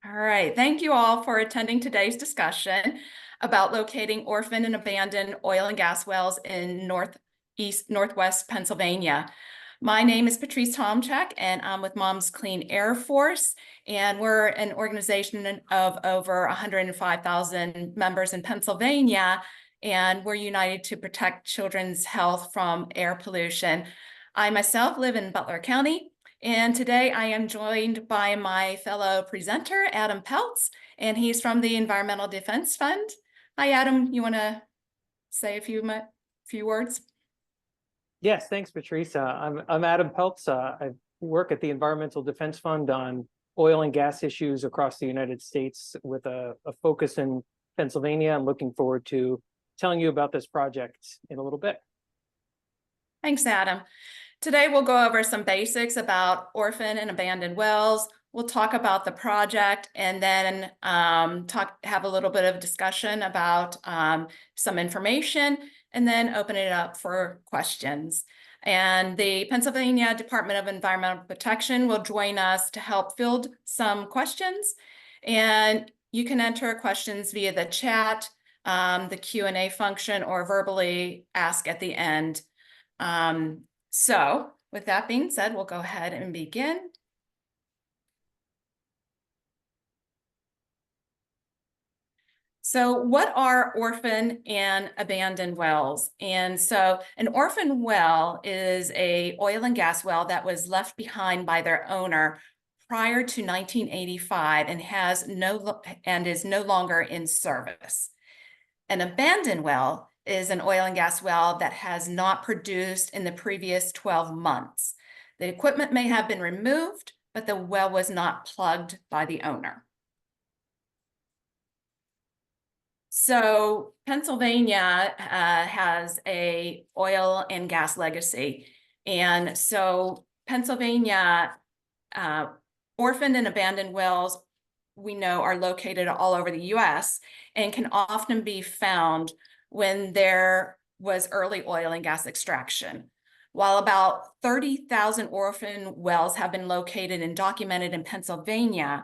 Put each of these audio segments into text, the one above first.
All right, thank you all for attending today's discussion about locating orphaned and abandoned oil and gas wells in northwest Pennsylvania. My name is Patrice Tomcik, and I'm with Mom's Clean Air Force, and we're an organization of over 105,000 members in Pennsylvania, and we're united to protect children's health from air pollution. I myself live in Butler County, and today I am joined by my fellow presenter, Adam Peltz, and he's from the Environmental Defense Fund. Hi, Adam. You want to say a few words? Yes, thanks, Patrice. I'm Adam Peltz. I work at the Environmental Defense Fund on oil and gas issues across the United States with a focus in Pennsylvania. I'm looking forward to telling you about this project in a little bit. Thanks, Adam. Today, we'll go over some basics about orphaned and abandoned wells. We'll talk about the project and then have a little bit of discussion about some information and then open it up for questions. And the Pennsylvania Department of Environmental Protection will join us to help field some questions. And you can enter questions via the chat, the Q&A function, or verbally ask at the end. So with that being said, we'll go ahead and begin. So what are orphaned and abandoned wells? And so an orphaned well is an oil and gas well that was left behind by their owner prior to 1985 and is no longer in service. An abandoned well is an oil and gas well that has not produced in the previous 12 months. The equipment may have been removed, but the well was not plugged by the owner. So Pennsylvania has a oil and gas legacy. And so Pennsylvania orphaned and abandoned wells, we know, are located all over the US and can often be found when there was early oil and gas extraction. While about 30,000 orphan wells have been located and documented in Pennsylvania,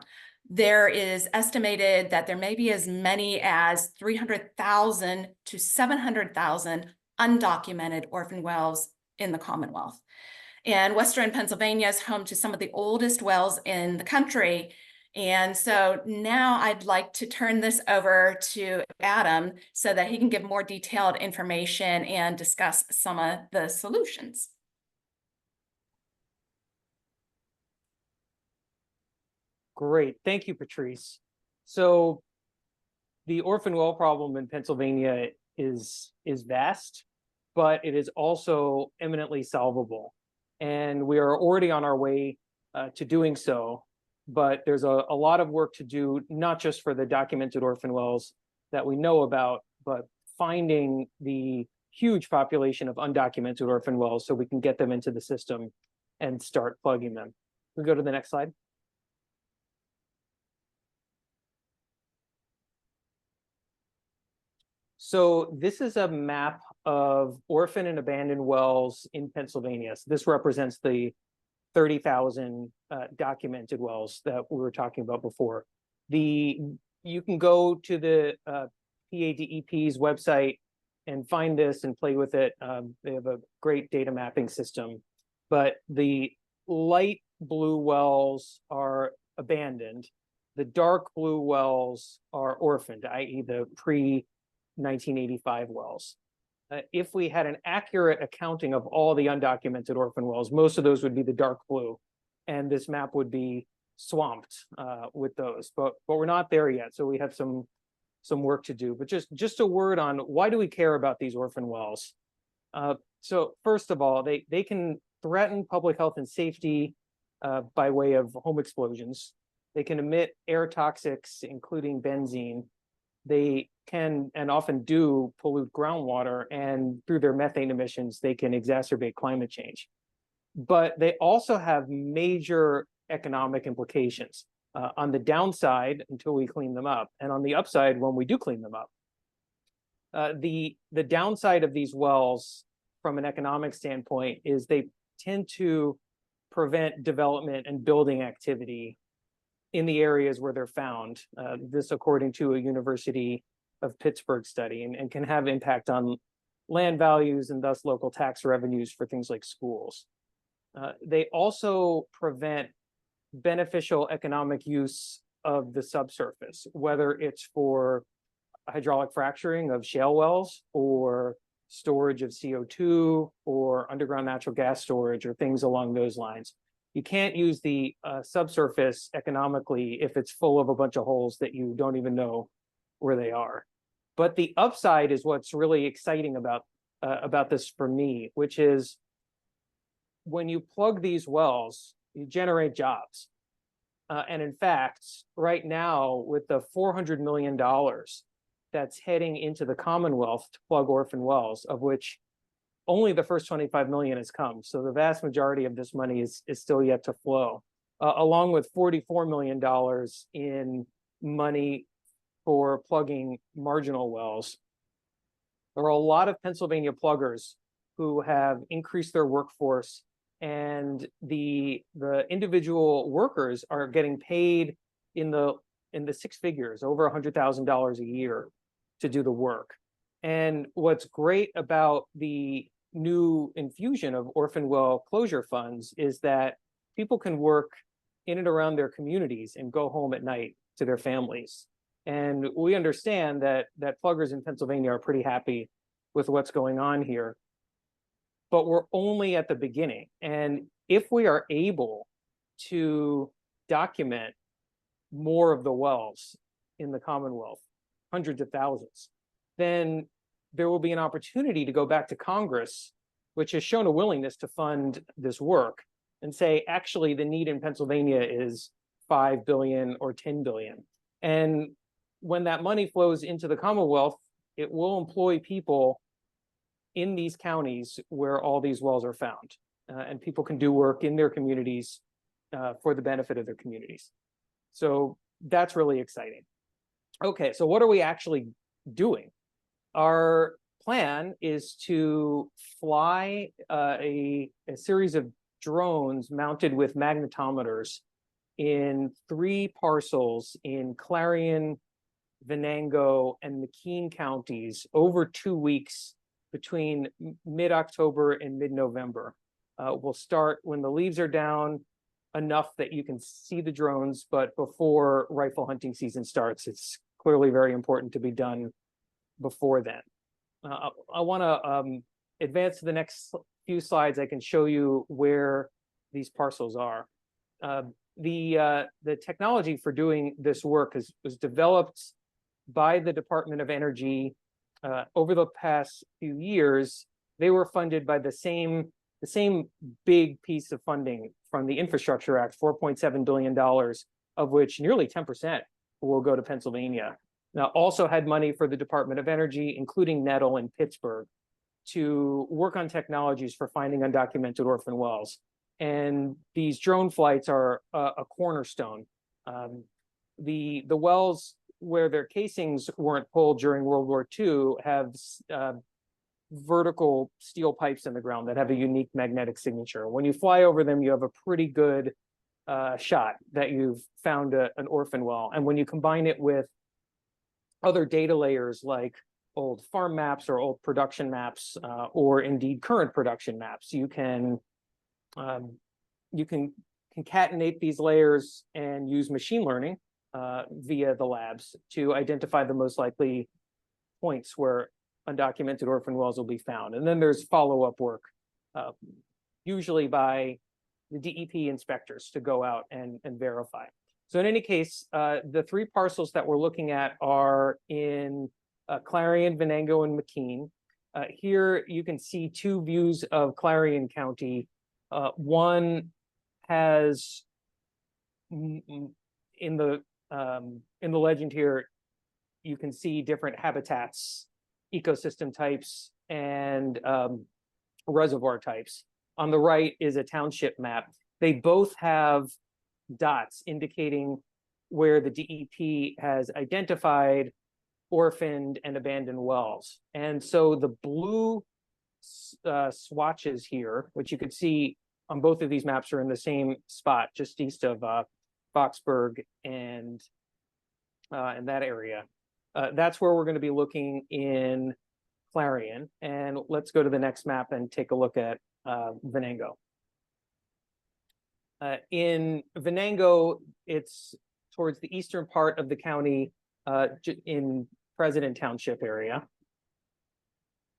there is estimated that there may be as many as 300,000 to 700,000 undocumented orphan wells in the Commonwealth. And Western Pennsylvania is home to some of the oldest wells in the country. And so now I'd like to turn this over to Adam so that he can give more detailed information and discuss some of the solutions. Great. Thank you, Patrice. So the orphan well problem in Pennsylvania is vast, but it is also eminently solvable. And we are already on our way to doing so. But there's a lot of work to do, not just for the documented orphan wells that we know about, but finding the huge population of undocumented orphan wells so we can get them into the system and start plugging them. We go to the next slide. So this is a map of orphan and abandoned wells in Pennsylvania. So this represents the 30,000 documented wells that we were talking about before. You can go to the PADEP's website and find this and play with it. They have a great data mapping system, but the light blue wells are abandoned. The dark blue wells are orphaned, i.e. the pre-1985 wells. If we had an accurate accounting of all the undocumented orphan wells, most of those would be the dark blue, and this map would be swamped with those. But we're not there yet, so we have some work to do. But just a word on why do we care about these orphan wells? So first of all, they can threaten public health and safety by way of home explosions. They can emit air toxics, including benzene. They can and often do pollute groundwater, and through their methane emissions, they can exacerbate climate change. But they also have major economic implications on the downside until we clean them up, and on the upside when we do clean them up. The downside of these wells from an economic standpoint is they tend to prevent development and building activity in the areas where they're found. This according to a University of Pittsburgh study, and can have impact on land values and thus local tax revenues for things like schools. They also prevent beneficial economic use of the subsurface, whether it's for hydraulic fracturing of shale wells or storage of CO2 or underground natural gas storage or things along those lines. You can't use the subsurface economically if it's full of a bunch of holes that you don't even know where they are. But the upside is what's really exciting about this for me, which is when you plug these wells, you generate jobs. And in fact, right now, with the $400 million that's heading into the Commonwealth to plug orphan wells, of which only the first 25 million has come. So the vast majority of this money is still yet to flow, along with $44 million in money for plugging marginal wells. There are a lot of Pennsylvania pluggers who have increased their workforce, and the individual workers are getting paid in the six figures, over $100,000 a year to do the work. And what's great about the new infusion of orphan well closure funds is that people can work in and around their communities and go home at night to their families. And we understand that pluggers in Pennsylvania are pretty happy with what's going on here, but we're only at the beginning. And if we are able to document more of the wells in the Commonwealth, hundreds of thousands, then there will be an opportunity to go back to Congress, which has shown a willingness to fund this work, and say, actually, the need in Pennsylvania is 5 billion or 10 billion. And when that money flows into the Commonwealth, it will employ people in these counties where all these wells are found. And people can do work in their communities for the benefit of their communities. So that's really exciting. Okay, so what are we actually doing? Our plan is to fly a series of drones mounted with magnetometers in 3 parcels in Clarion, Venango, and McKean counties over 2 weeks between mid-October and mid-November. We'll start when the leaves are down enough that you can see the drones, but before rifle hunting season starts. It's clearly very important to be done before then. I want to advance to the next few slides. I can show you where these parcels are. The technology for doing this work was developed by the Department of Energy over the past few years. They were funded by the same big piece of funding from the Infrastructure Act, $4.7 billion, of which nearly 10% will go to Pennsylvania. Now, also had money for the Department of Energy, including Nettle and Pittsburgh, to work on technologies for finding undocumented orphan wells. And these drone flights are a cornerstone. The wells where their casings weren't pulled during World War II have vertical steel pipes in the ground that have a unique magnetic signature. When you fly over them, you have a pretty good shot that you've found an orphan well. And when you combine it with other data layers like old farm maps or old production maps, or indeed current production maps, you can concatenate these layers and use machine learning via the labs to identify the most likely points where undocumented orphan wells will be found. And then there's follow-up work, usually by the DEP inspectors, to go out and verify. So in any case, the 3 parcels that we're looking at are in Clarion, Venango, and McKean. Here you can see 2 views of Clarion County. One has, in the legend here, you can see different habitats, ecosystem types, and reservoir types. On the right is a township map. They both have dots indicating where the DEP has identified orphaned and abandoned wells. And so the blue swatches here, which you could see on both of these maps, are in the same spot just east of Boxburg, and in that area. That's where we're going to be looking in Clarion. And let's go to the next map and take a look at Venango. In Venango, it's towards the eastern part of the county in President Township area.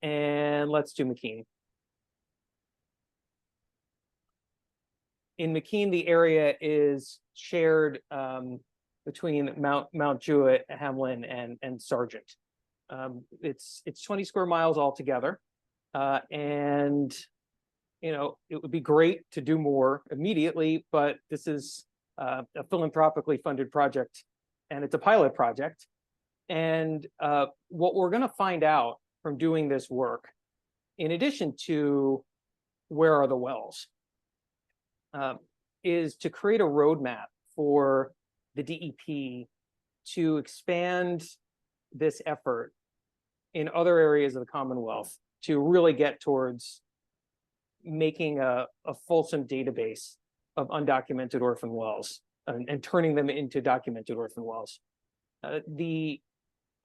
And let's do McKean. In McKean, the area is shared between Mount Jewett, Hamlin, and Sargent. It's 20 square miles altogether, and you know, it would be great to do more immediately, but this is a philanthropically funded project, and it's a pilot project. And what we're going to find out from doing this work, in addition to where are the wells, is to create a roadmap for the DEP to expand this effort in other areas of the Commonwealth to really get towards making a fulsome database of undocumented orphan wells and turning them into documented orphan wells. The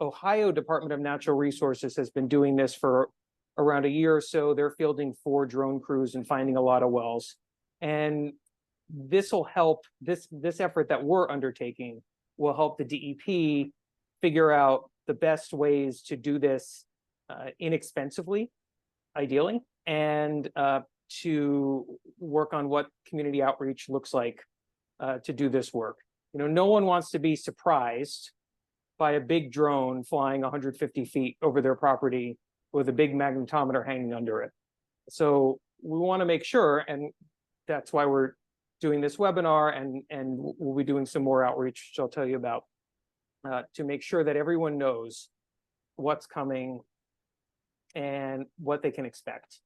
Ohio Department of Natural Resources has been doing this for around a year or so. They're fielding 4 drone crews and finding a lot of wells. And this will help, this effort that we're undertaking will help the DEP figure out the best ways to do this inexpensively, ideally, and to work on what community outreach looks like to do this work. You know, no one wants to be surprised by a big drone flying 150 feet over their property with a big magnetometer hanging under it. So we want to make sure, and that's why we're doing this webinar, and we'll be doing some more outreach, which I'll tell you about, to make sure that everyone knows what's coming and what they can expect.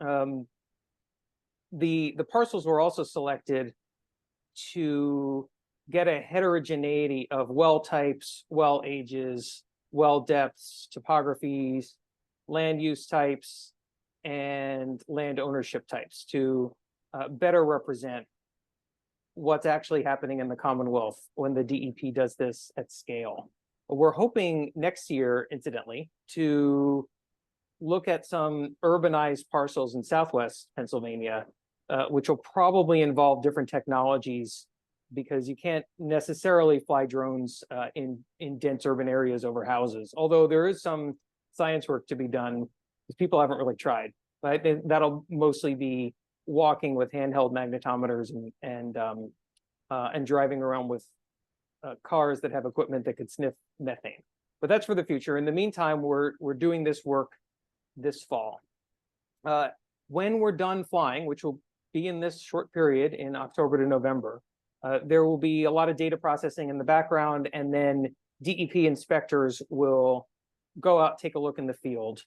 The parcels were also selected to get a heterogeneity of well types, well ages, well depths, topographies, land use types, and land ownership types to better represent what's actually happening in the Commonwealth when the DEP does this at scale. We're hoping next year, incidentally, to look at some urbanized parcels in Southwest Pennsylvania, which will probably involve different technologies because you can't necessarily fly drones in dense urban areas over houses, although there is some science work to be done because people haven't really tried. But that'll mostly be walking with handheld magnetometers and driving around with cars that have equipment that could sniff methane. But that's for the future. In the meantime, we're doing this work this fall. When we're done flying, which will be in this short period in October to November, there will be a lot of data processing in the background, and then DEP inspectors will go out, take a look in the field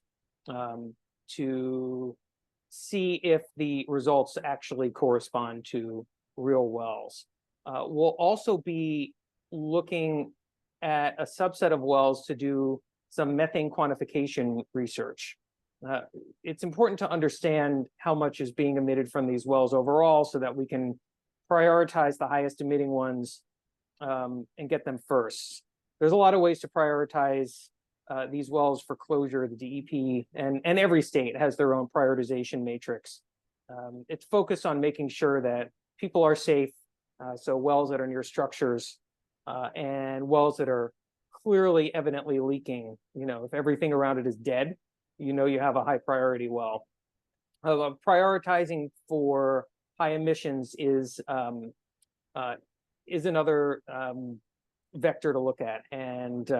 to see if the results actually correspond to real wells. We'll also be looking at a subset of wells to do some methane quantification research. It's important to understand how much is being emitted from these wells overall so that we can prioritize the highest emitting ones and get them first. There's a lot of ways to prioritize these wells for closure. The DEP and every state has their own prioritization matrix. It's focused on making sure that people are safe, so wells that are near structures and wells that are clearly evidently leaking. You know, if everything around it is dead, you know you have a high priority well. Prioritizing for high emissions is another vector to look at, and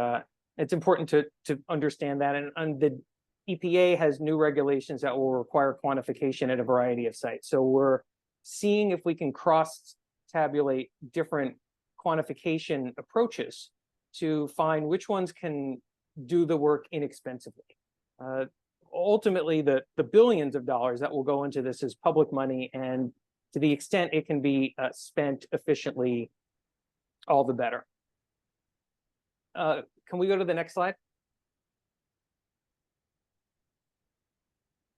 it's important to understand that. And the EPA has new regulations that will require quantification at a variety of sites. So we're seeing if we can cross-tabulate different quantification approaches to find which ones can do the work inexpensively. Ultimately, the billions of dollars that will go into this is public money, and to the extent it can be spent efficiently, all the better. Can we go to the next slide?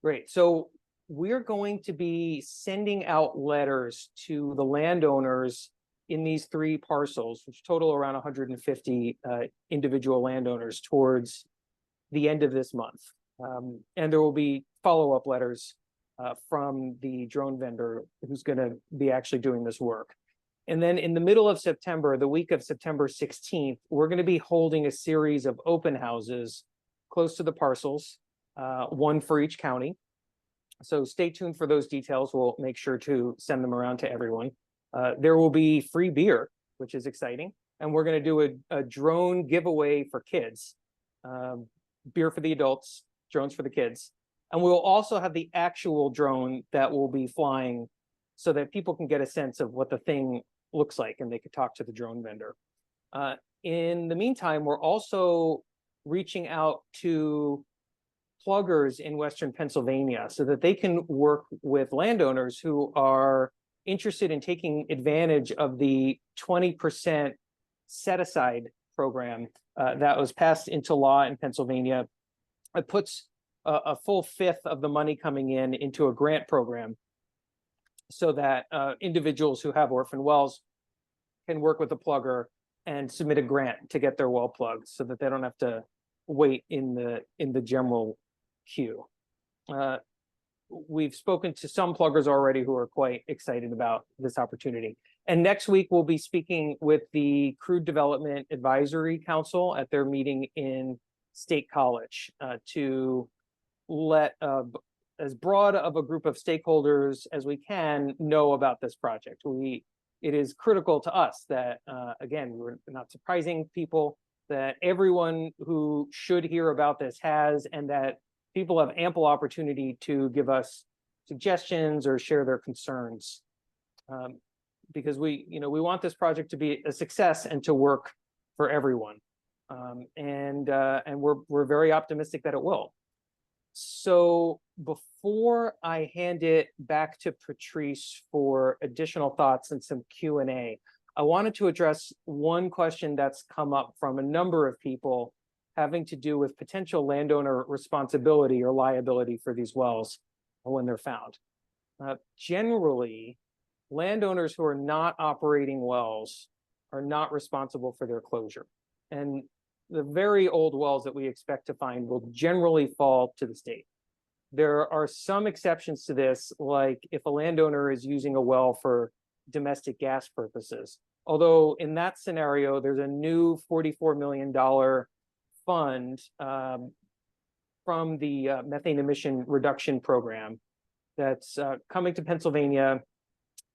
Great. So we're going to be sending out letters to the landowners in these 3 parcels, which total around 150 individual landowners, towards the end of this month. And there will be follow-up letters from the drone vendor who's going to be actually doing this work. And then in the middle of September, the week of September 16th, we're going to be holding a series of open houses close to the parcels, 1 for each county. So stay tuned for those details. We'll make sure to send them around to everyone. There will be free beer, which is exciting. And we're going to do a drone giveaway for kids. Beer for the adults, drones for the kids. And we'll also have the actual drone that will be flying so that people can get a sense of what the thing looks like and they could talk to the drone vendor. In the meantime, we're also reaching out to pluggers in Western Pennsylvania so that they can work with landowners who are interested in taking advantage of the 20% set aside program that was passed into law in Pennsylvania. It puts a full 1/5 of the money coming in into a grant program so that individuals who have orphan wells can work with a plugger and submit a grant to get their well plugged so that they don't have to wait in the general queue. We've spoken to some pluggers already who are quite excited about this opportunity. And next week, we'll be speaking with the Crude Development Advisory Council at their meeting in State College to let as broad of a group of stakeholders as we can know about this project. It is critical to us that, again, we're not surprising people, that everyone who should hear about this has, and that people have ample opportunity to give us suggestions or share their concerns. Because we want this project to be a success and to work for everyone. And we're very optimistic that it will. So before I hand it back to Patrice for additional thoughts and some Q&A, I wanted to address one question that's come up from a number of people having to do with potential landowner responsibility or liability for these wells when they're found. Generally, landowners who are not operating wells are not responsible for their closure. And the very old wells that we expect to find will generally fall to the state. There are some exceptions to this, like if a landowner is using a well for domestic gas purposes. Although in that scenario, there's a new $44 million fund from the methane emission reduction program that's coming to Pennsylvania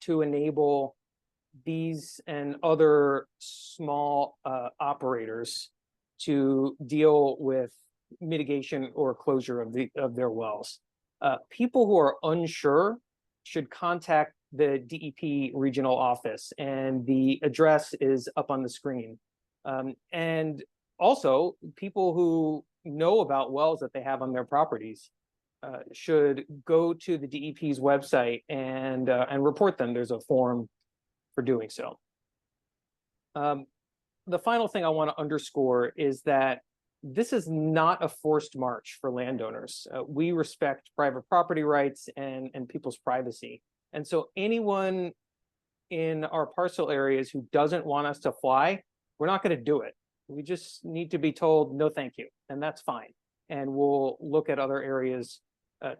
to enable these and other small operators to deal with mitigation or closure of their wells. People who are unsure should contact the DEP regional office, and the address is up on the screen. And also, people who know about wells that they have on their properties should go to the DEP's website and report them. There's a form for doing so. The final thing I want to underscore is that this is not a forced march for landowners. We respect private property rights and people's privacy. And so anyone in our parcel areas who doesn't want us to fly, we're not going to do it. We just need to be told, no, thank you. And that's fine. And we'll look at other areas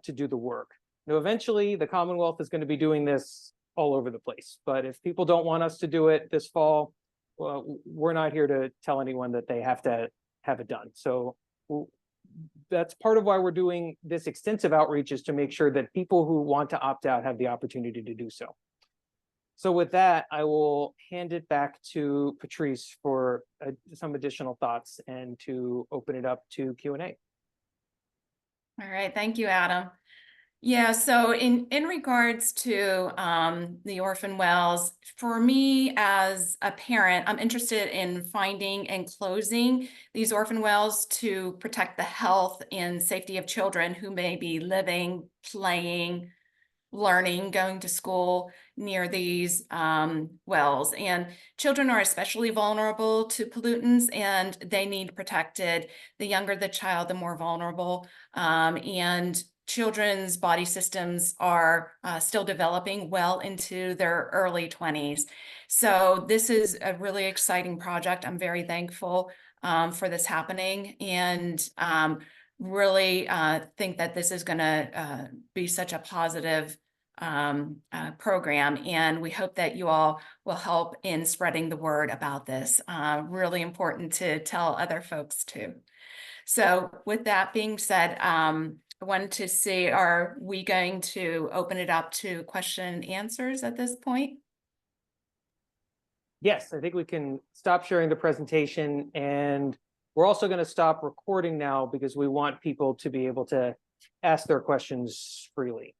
to do the work. Now, eventually, the Commonwealth is going to be doing this all over the place. But if people don't want us to do it this fall, well, we're not here to tell anyone that they have to have it done. So that's part of why we're doing this extensive outreach, is to make sure that people who want to opt out have the opportunity to do so. So with that, I will hand it back to Patrice for some additional thoughts and to open it up to Q&A. All right, thank you, Adam. Yeah, so in regards to the orphan wells, for me as a parent, I'm interested in finding and closing these orphan wells to protect the health and safety of children who may be living, playing, learning, going to school near these wells. And children are especially vulnerable to pollutants, and they need protected. The younger the child, the more vulnerable. And children's body systems are still developing well into their early 20s. So this is a really exciting project. I'm very thankful for this happening, and really think that this is going to be such a positive program, and we hope that you all will help in spreading the word about this. Really important to tell other folks too. So with that being said, I wanted to see, are we going to open it up to question and answers at this point? Yes, I think we can stop sharing the presentation, and we're also going to stop recording now because we want people to be able to ask their questions freely.